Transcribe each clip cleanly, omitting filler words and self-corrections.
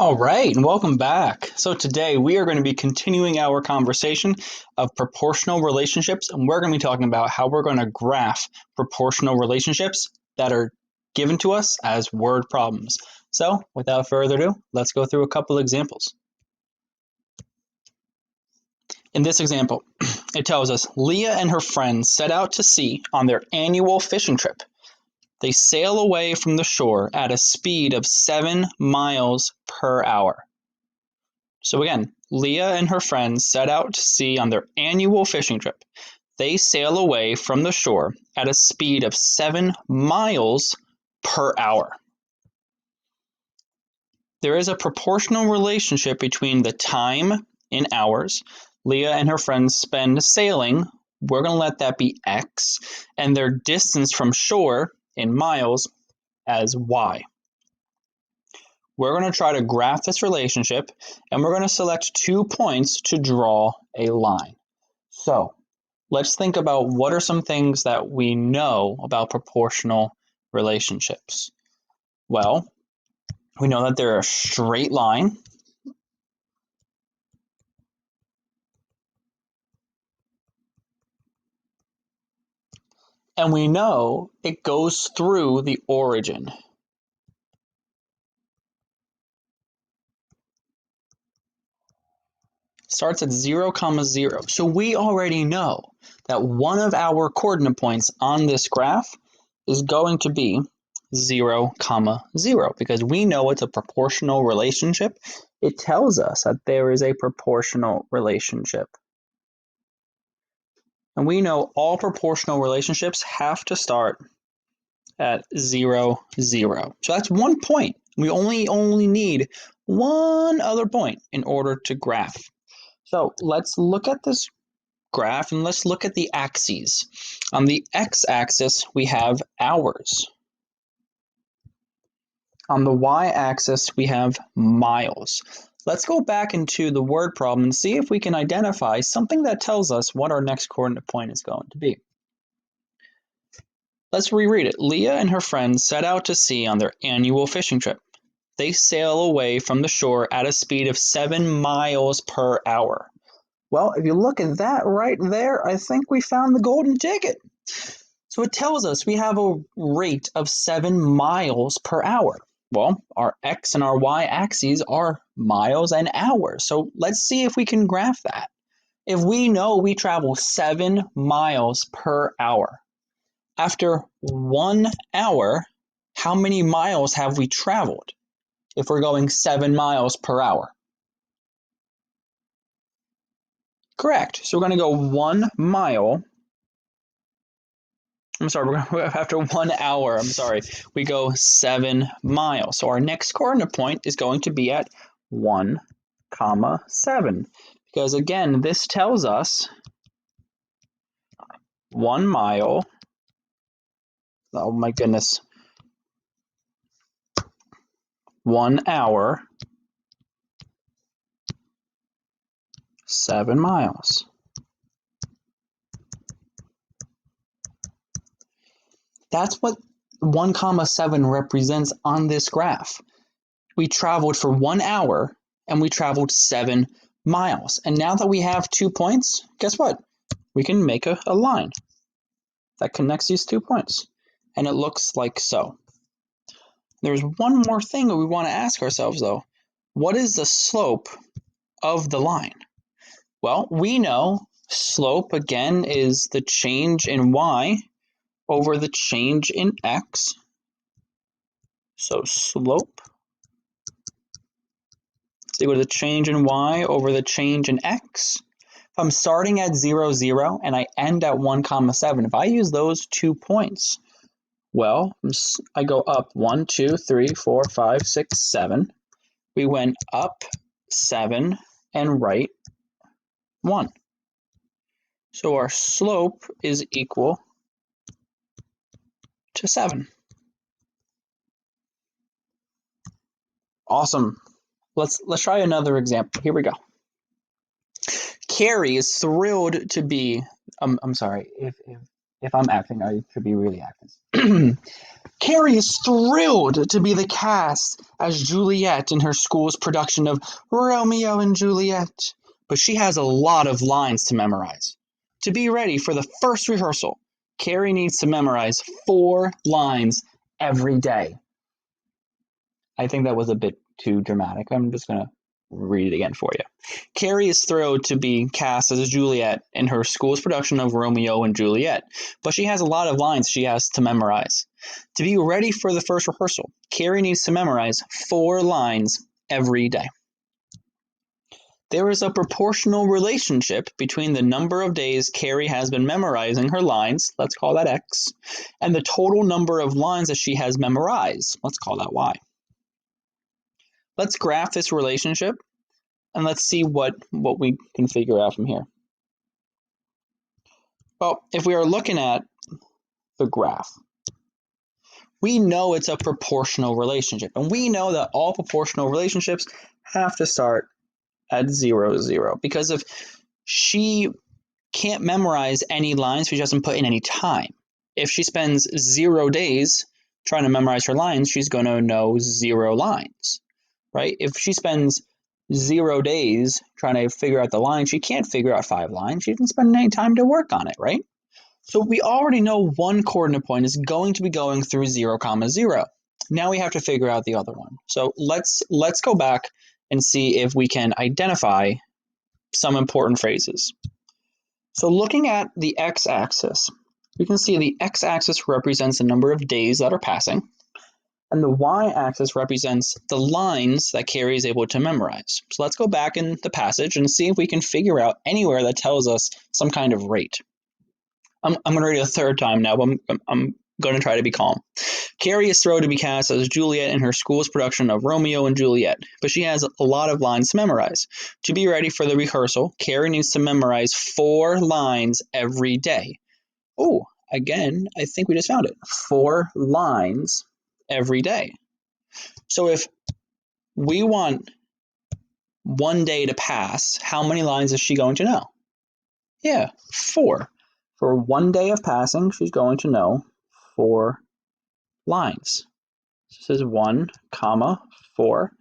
All right, and welcome back. So today we are going to be continuing our conversation of proportional relationships, and we're going to be talking about how we're going to graph proportional relationships that are given to us as word problems. So without further ado, let's go through a couple examples. In this example, it tells us Leah and her friends set out to sea on their annual fishing trip. They sail away from the shore at a speed of 7 miles per hour. So again, Leah and her friends set out to sea on their annual fishing trip. They sail away from the shore at a speed of 7 miles per hour. There is a proportional relationship between the time in hours Leah and her friends spend sailing, we're going to let that be X, and their distance from shore in miles as Y. We're going to try to graph this relationship, and we're going to select 2 points to draw a line. So let's think about what are some things that we know about proportional relationships. Well, we know that they're a straight line. And we know it goes through the origin. Starts at 0, 0. So we already know that one of our coordinate points on this graph is going to be 0, 0 because we know it's a proportional relationship. It tells us that there is a proportional relationship. And we know all proportional relationships have to start at 0, 0. So that's 1 point. We only need one other point in order to graph. So let's look at this graph and let's look at the axes. On the x-axis, we have hours. On the y-axis, we have miles. Let's go back into the word problem and see if we can identify something that tells us what our next coordinate point is going to be. Let's reread it. Leah and her friends set out to sea on their annual fishing trip. They sail away from the shore at a speed of 7 miles per hour. Well, if you look at that right there, I think we found the golden ticket. So it tells us we have a rate of 7 miles per hour. Well, our x and our y axes are miles and hours. So let's see if we can graph that. If we know we travel 7 miles per hour, after 1 hour, how many miles have we traveled if we're going 7 miles per hour? Correct. So we're going to go 1 mile. After 1 hour, we go 7 miles. So our next coordinate point is going to be at 1, 7. Because again, this tells us 1 mile, oh my goodness, 1 hour, 7 miles. That's what 1, 7 represents on this graph. We traveled for 1 hour and we traveled 7 miles. And now that we have 2 points, guess what? We can make a line that connects these 2 points. And it looks like so. There's one more thing that we want to ask ourselves though. What is the slope of the line? Well, we know slope again is the change in y over the change in x. So slope is equal to the change in y over the change in x. If I'm starting at 0, 0 and I end at 1, 7, if I use those 2 points, well, I go up 1, 2, 3, 4, 5, 6, 7. We went up 7 and right 1. So our slope is equal to 7. Awesome. Let's try another example. Here we go. Carrie is thrilled to be. I'm sorry. If I'm acting, I should be really acting. Carrie is thrilled to be the cast as Juliet in her school's production of Romeo and Juliet, but she has a lot of lines to memorize. To be ready for the first rehearsal, Carrie needs to memorize 4 lines every day. I think that was a bit too dramatic. I'm just going to read it again for you. Carrie is thrilled to be cast as Juliet in her school's production of Romeo and Juliet, but she has a lot of lines she has to memorize. To be ready for the first rehearsal, Carrie needs to memorize 4 lines every day. There is a proportional relationship between the number of days Carrie has been memorizing her lines, let's call that X, and the total number of lines that she has memorized, let's call that Y. Let's graph this relationship and let's see what we can figure out from here. Well, if we are looking at the graph, we know it's a proportional relationship, and we know that all proportional relationships have to start at 0, 0, because if she can't memorize any lines, she doesn't put in any time. If she spends 0 days trying to memorize her lines, she's going to know 0 lines, right? If she spends 0 days trying to figure out the line, she can't figure out 5 lines. She didn't spend any time to work on it, right? So we already know one coordinate point is going to be going through 0, 0. Now we have to figure out the other one. So let's go back and see if we can identify some important phrases. So looking at the x-axis, we can see the x-axis represents the number of days that are passing, and the y-axis represents the lines that Carrie is able to memorize. So let's go back in the passage and see if we can figure out anywhere that tells us some kind of rate. I'm going to read it a third time now, but I'm going to try to be calm. Carrie is thrilled to be cast as Juliet in her school's production of Romeo and Juliet, but she has a lot of lines to memorize. To be ready for the rehearsal, Carrie needs to memorize 4 lines every day. Oh, again, I think we just found it. 4 lines every day. So if we want 1 day to pass, how many lines is she going to know? Yeah, 4. For 1 day of passing, she's going to know 4 lines. This is 1, 4.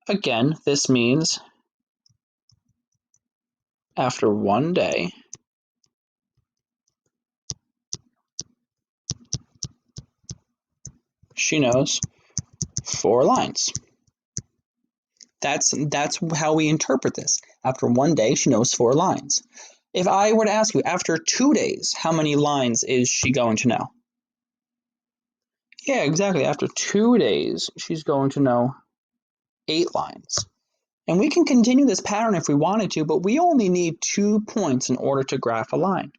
Again, this means after 1 day, she knows 4 lines. That's how we interpret this. After 1 day, she knows 4 lines. If I were to ask you, after 2 days, how many lines is she going to know? Yeah, exactly. After 2 days, she's going to know 8 lines. And we can continue this pattern if we wanted to, but we only need 2 points in order to graph a line.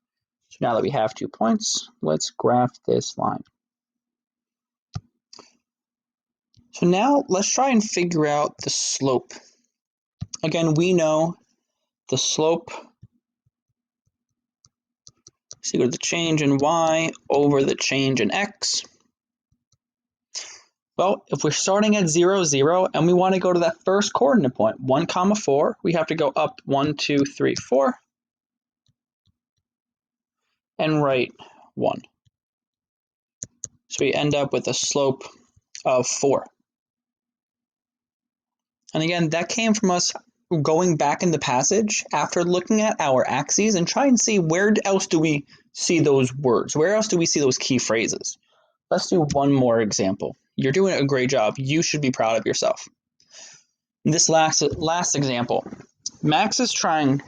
So now that we have 2 points, let's graph this line. So now let's try and figure out the slope. Again, we know the slope is equal to the change in y over the change in x. Well, if we're starting at 0, 0, and we want to go to that first coordinate point, 1, 4, we have to go up 1, 2, 3, 4, and write 1. So we end up with a slope of 4. And again, that came from us going back in the passage after looking at our axes and try and see where else do we see those words? Where else do we see those key phrases? Let's do one more example. You're doing a great job. You should be proud of yourself. In this last example, Max is trying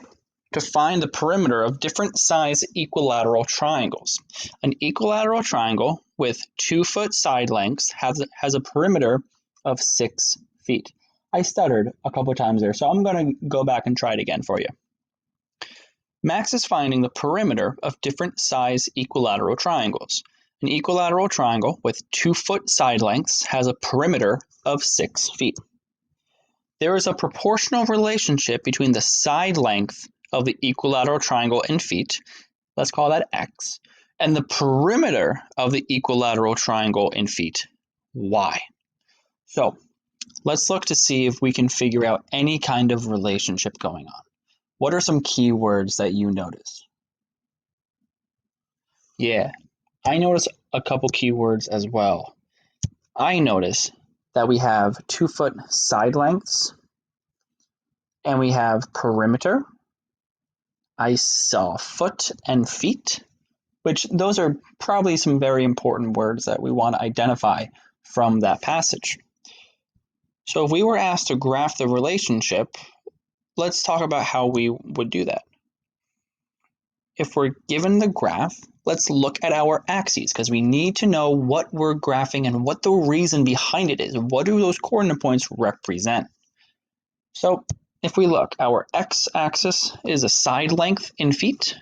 to find the perimeter of different size equilateral triangles. An equilateral triangle with 2-foot side lengths has a perimeter of 6 feet. I stuttered a couple times there, so I'm going to go back and try it again for you. Max is finding the perimeter of different size equilateral triangles. An equilateral triangle with 2-foot side lengths has a perimeter of 6 feet. There is a proportional relationship between the side length of the equilateral triangle in feet, let's call that x, and the perimeter of the equilateral triangle in feet, y. So let's look to see if we can figure out any kind of relationship going on. What are some key words that you notice? Yeah, I notice a couple keywords as well. I notice that we have 2 foot side lengths and we have perimeter. I saw foot and feet, which those are probably some very important words that we want to identify from that passage. So if we were asked to graph the relationship, let's talk about how we would do that. If we're given the graph, let's look at our axes because we need to know what we're graphing and what the reason behind it is. What do those coordinate points represent? So if we look, our x-axis is a side length in feet.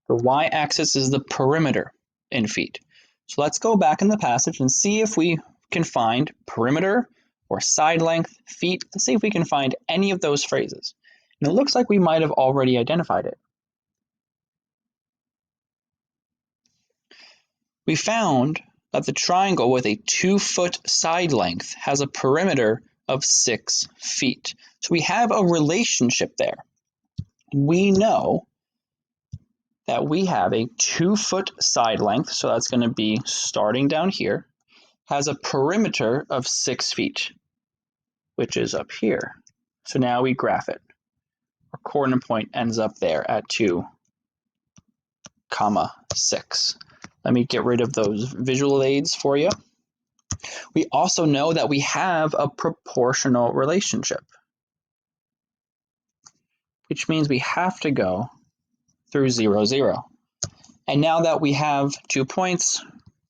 The y-axis is the perimeter in feet. So let's go back in the passage and see if we can find perimeter or side length, feet. Let's see if we can find any of those phrases. And it looks like we might have already identified it. We found that the triangle with a 2 foot side length has a perimeter of 6 feet. So we have a relationship there. We know that we have a 2 foot side length, so that's going to be starting down here, has a perimeter of 6 feet, which is up here. So now we graph it. Our coordinate point ends up there at 2, 6. Let me get rid of those visual aids for you. We also know that we have a proportional relationship, which means we have to go through 0, 0. And now that we have 2 points,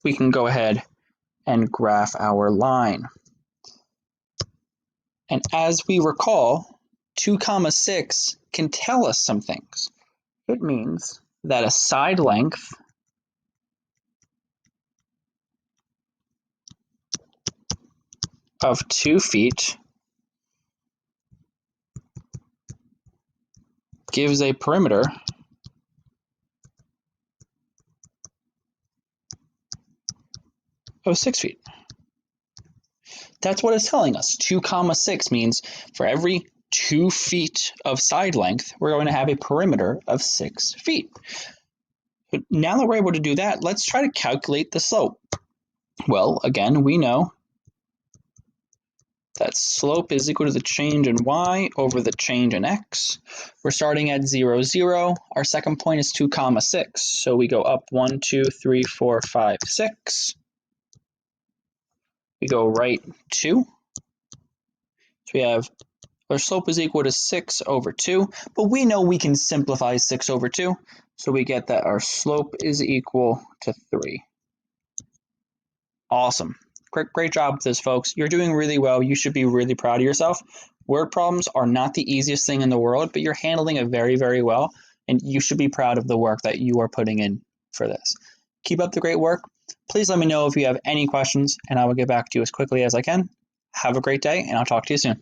we can go ahead and graph our line. And as we recall, 2, 6 can tell us some things. It means that a side length of 2 feet gives a perimeter of 6 feet. That's what it's telling us. 2, 6 means for every 2 feet of side length, we're going to have a perimeter of 6 feet. But now that we're able to do that, let's try to calculate the slope. Well, again, we know that slope is equal to the change in y over the change in x. We're starting at 0, 0. Our second point is 2, 6. So we go up 1, 2, 3, 4, 5, 6. We go right 2. So we have our slope is equal to 6 over 2, but we know we can simplify 6 over 2, so we get that our slope is equal to 3. Awesome. Great job with this, folks. You're doing really well. You should be really proud of yourself. Word problems are not the easiest thing in the world, but you're handling it very, very well, and you should be proud of the work that you are putting in for this. Keep up the great work. Please let me know if you have any questions, and I will get back to you as quickly as I can. Have a great day, and I'll talk to you soon.